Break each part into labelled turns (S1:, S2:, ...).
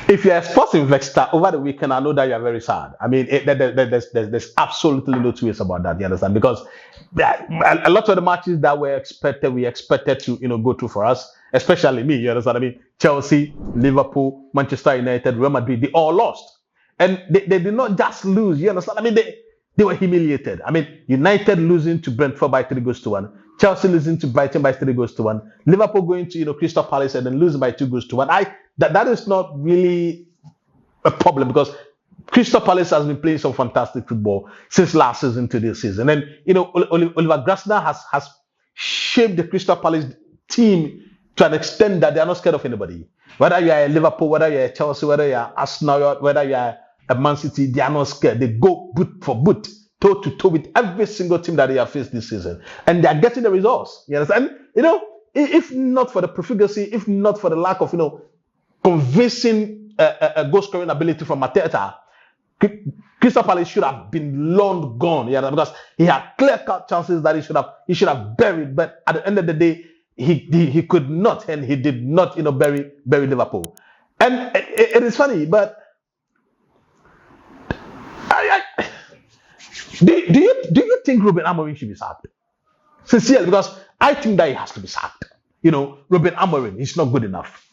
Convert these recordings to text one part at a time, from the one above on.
S1: If you're a sports investor over the weekend, I know that you're very sad. I mean, there's absolutely no two ways about that. You understand? Because a lot of the matches that we expected to go through for us, especially me. You understand? I mean, Chelsea, Liverpool, Manchester United, Real Madrid, they all lost, and they did not just lose. You understand? I mean, they were humiliated. I mean, United losing to Brentford by 3-1. Chelsea losing to Brighton by 3-1. Liverpool going to Crystal Palace and then losing by 2-1. That is not really a problem because Crystal Palace has been playing some fantastic football since last season to this season. And Oliver Glasner has shaped the Crystal Palace team to an extent that they are not scared of anybody. Whether you are a Liverpool, whether you are a Chelsea, whether you are Arsenal, whether you are a Man City, they are not scared. They go boot for boot, toe to toe with every single team that they have faced this season, and they are getting the results. You understand? If not for the profligacy, if not for the lack of convincing goal scoring ability from Mateta, Crystal Palace should have been long gone. Because he had clear-cut chances that he should have buried, but at the end of the day, he could not, and he did not bury Liverpool. And it is funny, but do you think Ruben Amorim should be sacked? Sincerely, because I think that he has to be sacked. Ruben Amorim is not good enough.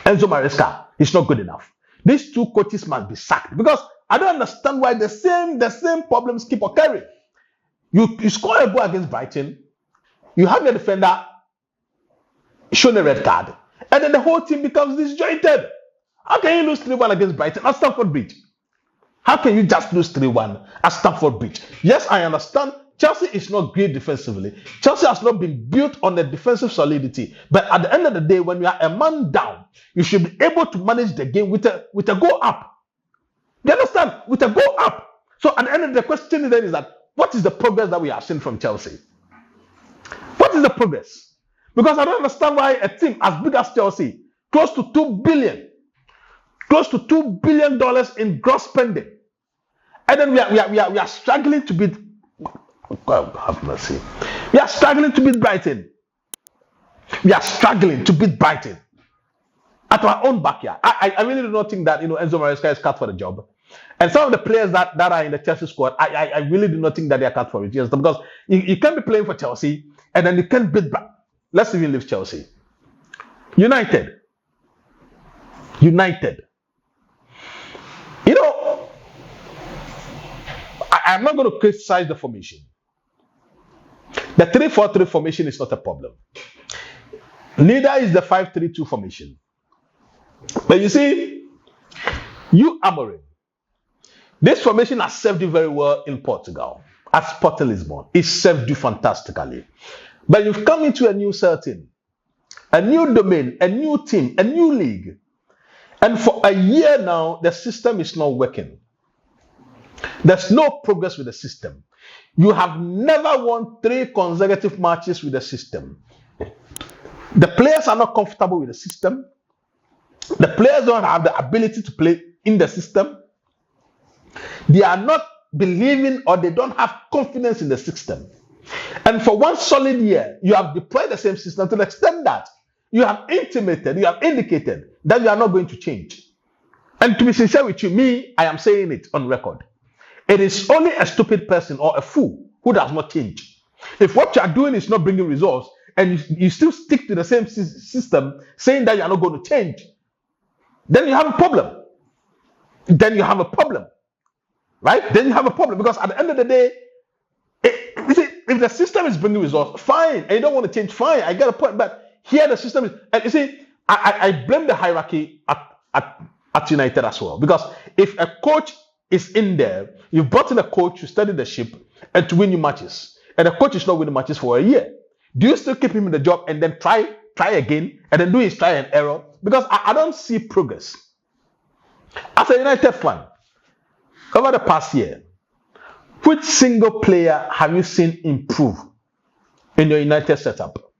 S1: Enzo Maresca is not good enough. These two coaches must be sacked because I don't understand why the same problems keep occurring. You score a goal against Brighton, you have your defender shown a red card, and then the whole team becomes disjointed. How can you lose 3-1 against Brighton at Stamford Bridge? How can you just lose 3-1 at Stamford Bridge? Yes, I understand Chelsea is not great defensively. Chelsea has not been built on the defensive solidity. But at the end of the day, when you are a man down, you should be able to manage the game with a goal up. Do you understand? With a goal up. So at the end of the question then is that, what is the progress that we have seen from Chelsea? What is the progress? Because I don't understand why a team as big as Chelsea, close to $2 billion in gross spending, and then we are struggling to beat. God have mercy. We are struggling to beat Brighton. We are struggling to beat Brighton at our own backyard. I really do not think that Enzo Maresca is cut for the job. And some of the players that are in the Chelsea squad, I really do not think that they are cut for it. Yes, because you can't be playing for Chelsea and then you can't beat Brighton. Let's even leave Chelsea. United. I'm not going to criticize the formation. The 3-4-3 formation is not a problem. Neither is the 5-3-2 formation. But you see, Amorim, this formation has served you very well in Portugal. At Sporting Lisbon, it served you fantastically. But you've come into a new setting, a new domain, a new team, a new league. And for a year now, the system is not working. There's no progress with the system. You have never won 3 consecutive matches with the system. The players are not comfortable with the system. The players don't have the ability to play in the system. They are not believing or they don't have confidence in the system. And for one solid year, you have deployed the same system to the extent that you have intimated, you have indicated that you are not going to change. And to be sincere with you, I am saying it on record. It is only a stupid person or a fool who does not change. If what you are doing is not bringing results and you still stick to the same system saying that you are not going to change, then you have a problem. Right? Then you have a problem because at the end of the day, if the system is bringing results, fine. And you don't want to change, fine. I get a point. But here the system is, and you see, I blame the hierarchy at United as well. Because if a coach is in there, you've brought in a coach to study the ship and to win you matches, and the coach is not winning matches for a year, do you still keep him in the job and then try again and then do his try and error? Because I don't see progress. As a United fan, over the past year, which single player have you seen improve in your United setup?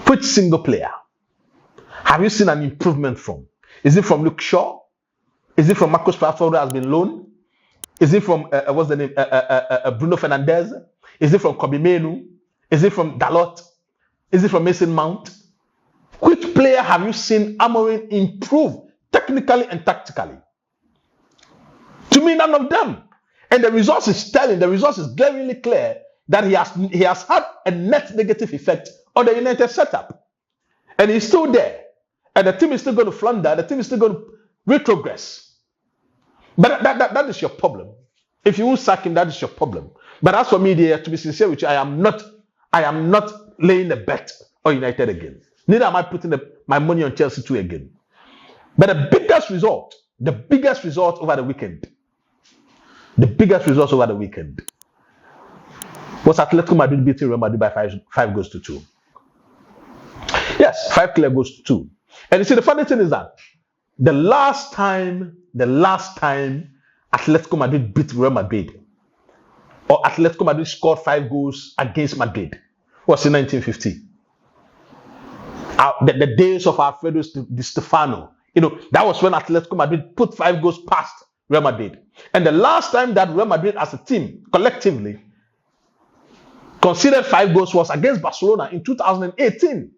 S1: Which single player have you seen an improvement from? Is it from Luke Shaw? Is it from Marcus Rashford who has been loaned? Is it from, what's the name, Bruno Fernandes? Is it from Kobe Menu? Is it from Dalot? Is it from Mason Mount? Which player have you seen Amorim improve technically and tactically. To me, none of them. And the results is telling, the results is glaringly clear that he has had a net negative effect on the United setup. And he's still there. And the team is still going to flounder, the team is still going to retrogress. But that is your problem. If you won't sack him, that is your problem. But as for me, dear, to be sincere with you, I am not laying a bet on United again. Neither am I putting my money on Chelsea 2 again. But the biggest result over the weekend, was Atletico Madrid beating Real Madrid by 5 goals to 2. Yes, 5 clear goals to 2. And you see, the funny thing is that the last time Atletico Madrid beat Real Madrid, or Atletico Madrid scored 5 goals against Madrid, was in 1950. The days of Alfredo Di Stefano. That was when Atletico Madrid put 5 goals past Real Madrid. And the last time that Real Madrid as a team, collectively, conceded 5 goals was against Barcelona in 2018.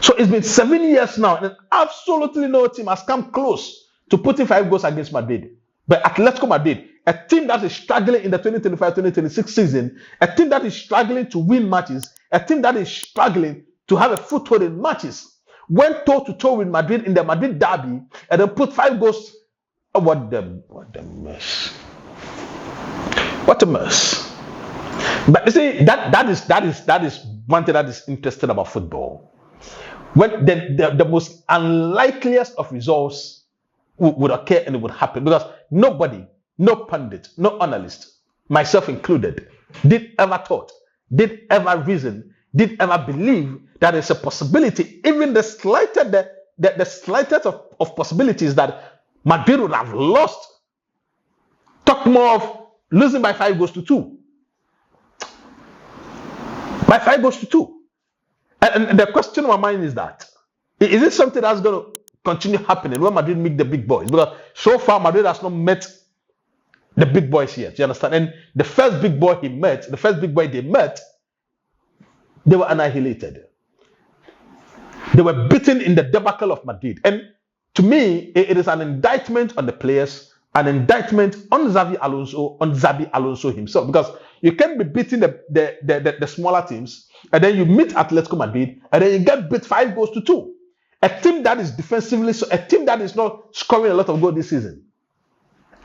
S1: So it's been 7 years now, and absolutely no team has come close to putting 5 goals against Madrid. But Atletico Madrid, a team that is struggling in the 2025-2026 season, a team that is struggling to win matches, a team that is struggling to have a foothold in matches, went toe-to-toe with Madrid in the Madrid derby, and then put 5 goals. Oh, what a mess. What a mess. But you see, that is one thing that is interesting about football. When the most unlikeliest of results would occur and it would happen, because nobody, no pundit, no analyst, myself included, did ever reason, did ever believe that there's a possibility, even the slightest of possibilities, that Madrid would have lost. Talk more of losing by 5 goals to 2. By 5 goals to 2. And the question in my mind is that, is it something that's going to continue happening when Madrid meet the big boys? Because so far, Madrid has not met the big boys yet. You understand? And the first big boy they met, they were annihilated. They were beaten in the debacle of Madrid. And to me, it is an indictment on the players, an indictment on Xabi Alonso himself. Because you can't be beating the smaller teams, and then you meet Atletico Madrid, and then you get beat 5 goals to 2. A team that is defensively, a team that is not scoring a lot of goals this season.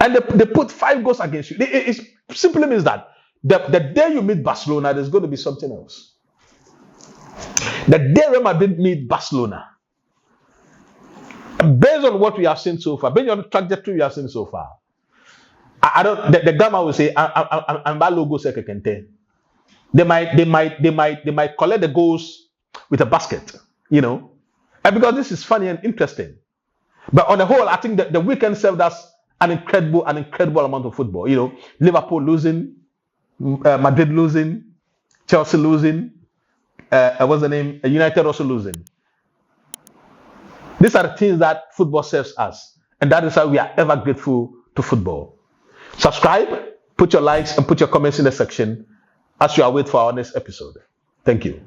S1: And they put 5 goals against you. It simply means that the day you meet Barcelona, there's going to be something else. The day Real Madrid meet Barcelona, based on what we have seen so far, based on the trajectory we have seen so far, the grammar will say, I'm logo sekekente. They might collect the goals with a basket, and because this is funny and interesting. But on the whole, I think that the weekend served us an incredible amount of football. Liverpool losing, Madrid losing, Chelsea losing, what's the name? United also losing. These are the things that football serves us, and that is why we are ever grateful to football. Subscribe, put your likes and put your comments in the section as you await for our next episode. Thank you.